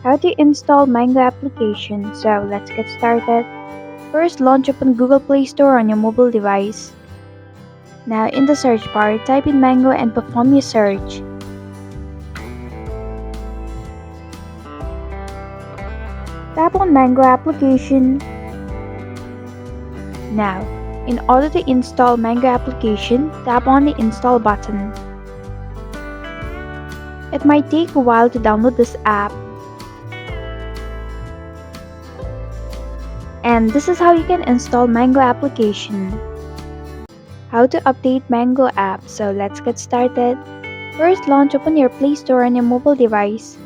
How to install Mango application. So let's get started. First, launch open Google Play Store on your mobile device. Now in the search bar, type in Mango and perform your search. Tap on Mango application. Now, in order to install Mango application, tap on the install button. It might take a while to download this app. And this is how you can install Mango application. How to update MangoApps. So let's get started. First, launch open your Play Store on your mobile device.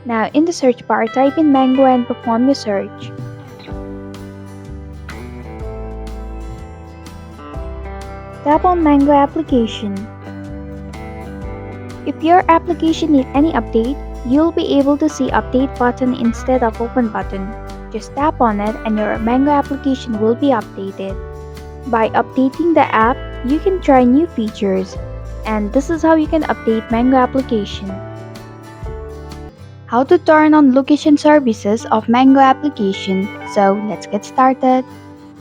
Now in the search bar, type in Mango and perform your search. Tap on Mango application. If your application needs any update, you'll be able to see update button instead of open button. Just tap on it and your Mango application will be updated. By updating the app, you can try new features. And this is how you can update Mango application. How to turn on location services of Mango application. So let's get started.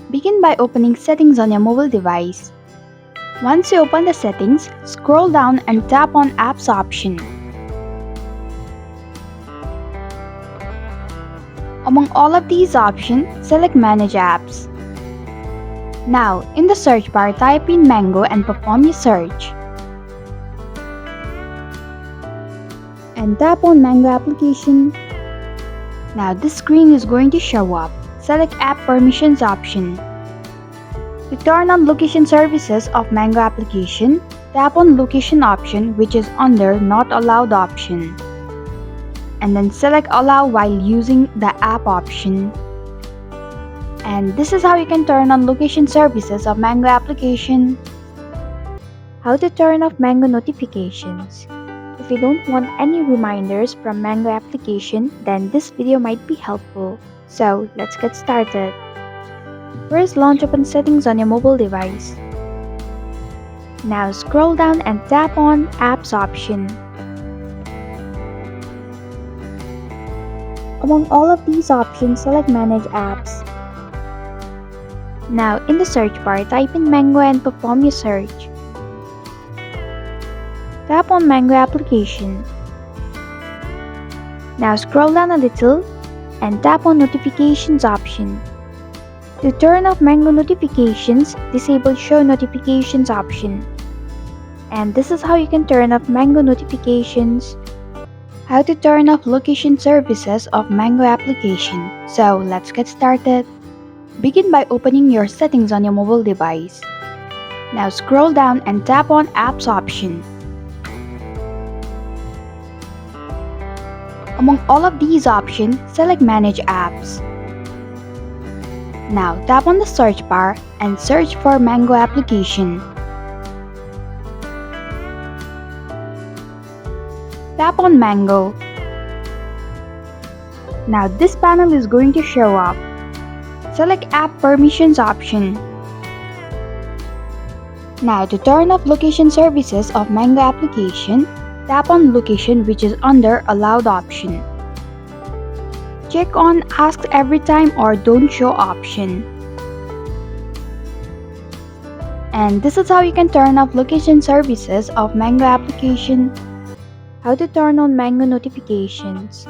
Begin by opening settings on your mobile device. Once you open the settings, scroll down and tap on Apps option. Among all of these options, select Manage Apps. Now, in the search bar, type in Mango and perform your search. And tap on Mango application. Now, this screen is going to show up. Select App Permissions option. To turn on location services of Mango application, tap on Location option, which is under Not Allowed option. And then select Allow while using the app option. And this is how you can turn on location services of Mango application. How to turn off Mango notifications. If you don't want any reminders from Mango application, then this video might be helpful. So let's get started. First, launch open settings on your mobile device. Now scroll down and tap on Apps option. Among all of these options, select Manage Apps. Now in the search bar, type in Mango and perform your search. Tap on Mango application. Now scroll down a little and tap on Notifications option. To turn off Mango notifications, disable Show Notifications option. And this is how you can turn off Mango notifications. How to turn off location services of Mango application. So let's get started. Begin by opening your settings on your mobile device. Now scroll down and tap on Apps option. Among all of these options, select Manage Apps. Now tap on the search bar and search for Mango application. Tap on Mango. Now this panel is going to show up. Select App Permissions option. Now to turn off location services of Mango application, tap on Location, which is under Allowed option. Check on Ask Every Time or Don't Show option. And this is how you can turn off location services of Mango application. How to turn on Mango notifications.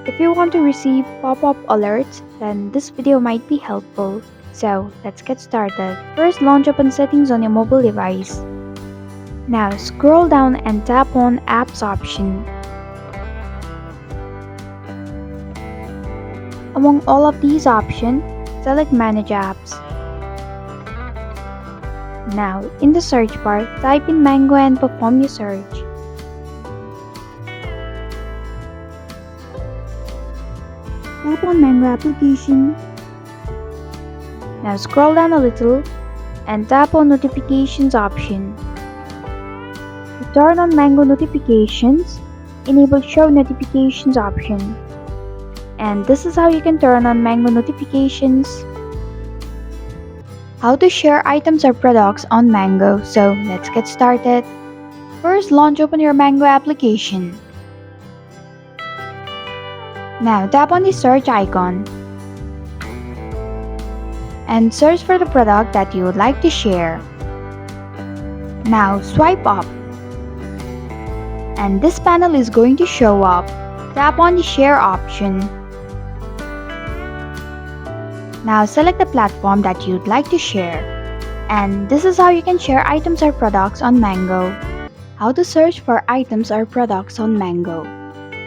If you want to receive pop-up alerts, then this video might be helpful. So let's get started. First, launch open settings on your mobile device. Now scroll down and tap on Apps option. Among all of these options, select Manage Apps. Now, in the search bar, type in Mango and perform your search. Tap on Mango application. Now scroll down a little and tap on Notifications option. To turn on Mango notifications, enable Show Notifications option. And this is how you can turn on Mango notifications. How to share items or products on Mango. So let's get started. First, launch open your Mango application. Now tap on the search icon and search for the product that you would like to share. Now swipe up and this panel is going to show up. Tap on the share option. Now select the platform that you'd like to share. And this is how you can share items or products on Mango. How to search for items or products on Mango.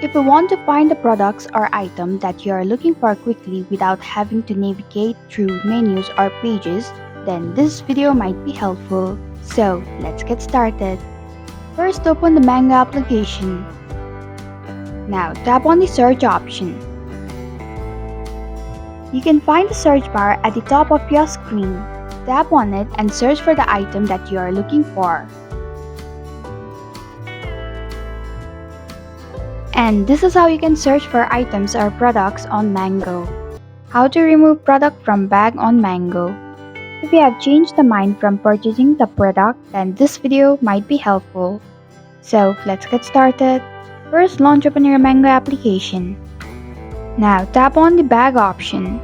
If you want to find the products or item that you are looking for quickly without having to navigate through menus or pages, then this video might be helpful. So let's get started. First, open the Mango application. Now tap on the search option. You can find the search bar at the top of your screen. Tap on it and search for the item that you are looking for. And this is how you can search for items or products on Mango. How to remove product from bag on Mango. If you have changed the mind from purchasing the product, then this video might be helpful. So let's get started. First, launch open your Mango application. Now tap on the bag option.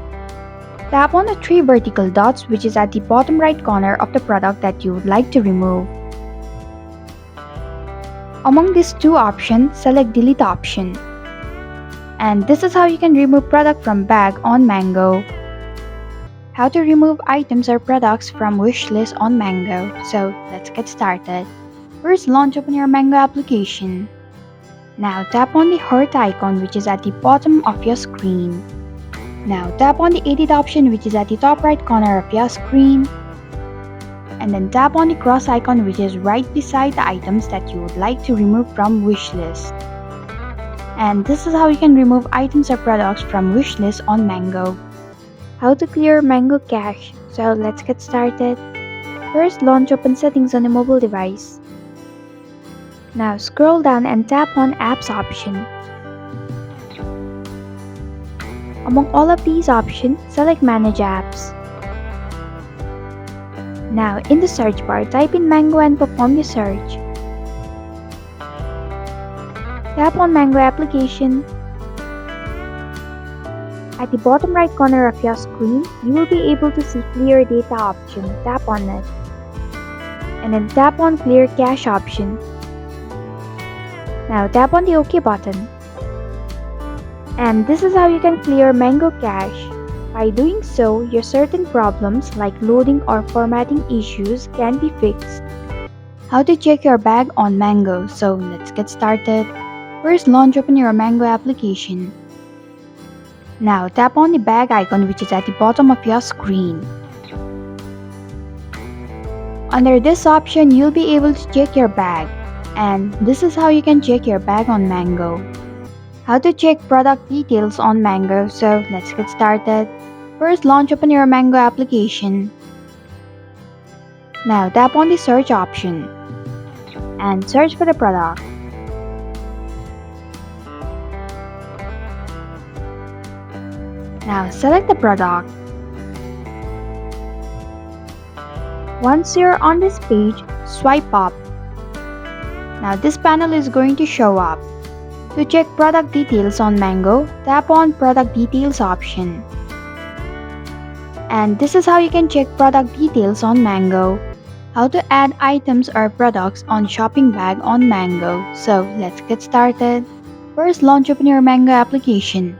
Tap on the 3 vertical dots which is at the bottom right corner of the product that you would like to remove. Among these two options, select delete option. And this is how you can remove product from bag on Mango. How to remove items or products from wishlist on Mango. So let's get started. First, launch open your Mango application. Now tap on the heart icon which is at the bottom of your screen. Now tap on the edit option which is at the top right corner of your screen. And then tap on the cross icon which is right beside the items that you would like to remove from wishlist. And this is how you can remove items or products from wishlist on Mango. How to clear Mango cache. So let's get started. First, launch open settings on a mobile device. Now scroll down and tap on apps option. Among all of these options, select manage apps. Now in the search bar, type in Mango and perform the search. Tap on Mango application. At the bottom right corner of your screen, you will be able to see clear data option. Tap on it. And then tap on clear cache option. Now tap on the OK button. And this is how you can clear Mango cache. By doing so, your certain problems like loading or formatting issues can be fixed. How to check your bag on Mango. So let's get started. First, launch open your Mango application. Now tap on the bag icon which is at the bottom of your screen. Under this option, you'll be able to check your bag. And this is how you can check your bag on Mango. How to check product details on Mango. So let's get started. First, launch open your Mango application. Now tap on the search option and search for the product. Now select the product. Once you're on this page, swipe up. Now this panel is going to show up. To check product details on Mango, tap on product details option. And this is how you can check product details on Mango. How to add items or products on shopping bag on Mango. So let's get started. First, launch open your Mango application.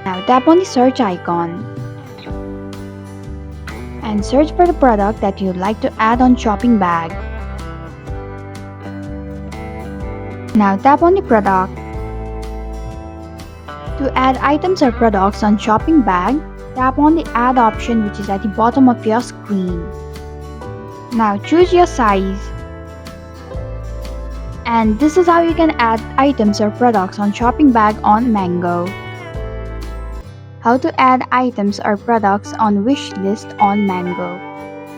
Now tap on the search icon and search for the product that you'd like to add on shopping bag. Now tap on the product. To add items or products on shopping bag, tap on the add option which is at the bottom of your screen. Now choose your size. And this is how you can add items or products on shopping bag on Mango. How to add items or products on wish list on Mango.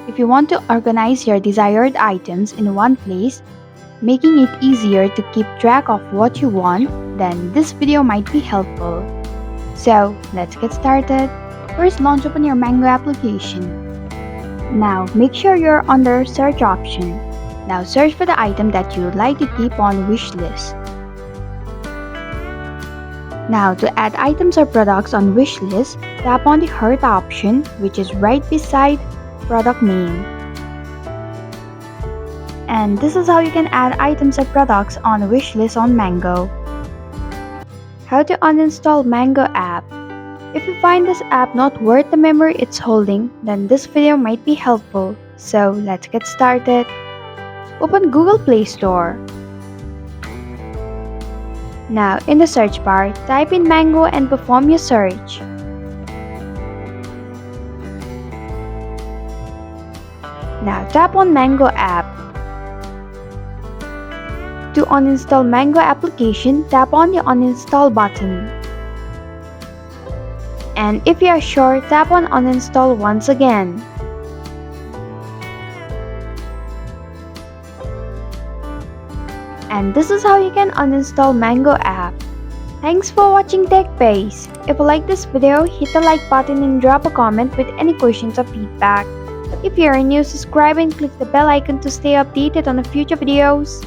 If you want to organize your desired items in one place, making it easier to keep track of what you want, then this video might be helpful. So let's get started. First, launch open your Mango application. Now make sure you're under search option. Now search for the item that you would like to keep on wish list. Now to add items or products on wishlist, tap on the heart option which is right beside product name. And this is how you can add items or products on wishlist on Mango. How to uninstall Mango app. If you find this app not worth the memory it's holding, then this video might be helpful. So let's get started. Open Google Play Store. Now in the search bar, type in Mango and perform your search. Now tap on Mango app. To uninstall Mango application, tap on the uninstall button. And if you are sure, tap on uninstall once again. And this is how you can uninstall Mango app. Thanks for watching TechBase. If you like this video, hit the like button and drop a comment with any questions or feedback. If you are new, subscribe and click the bell icon to stay updated on the future videos.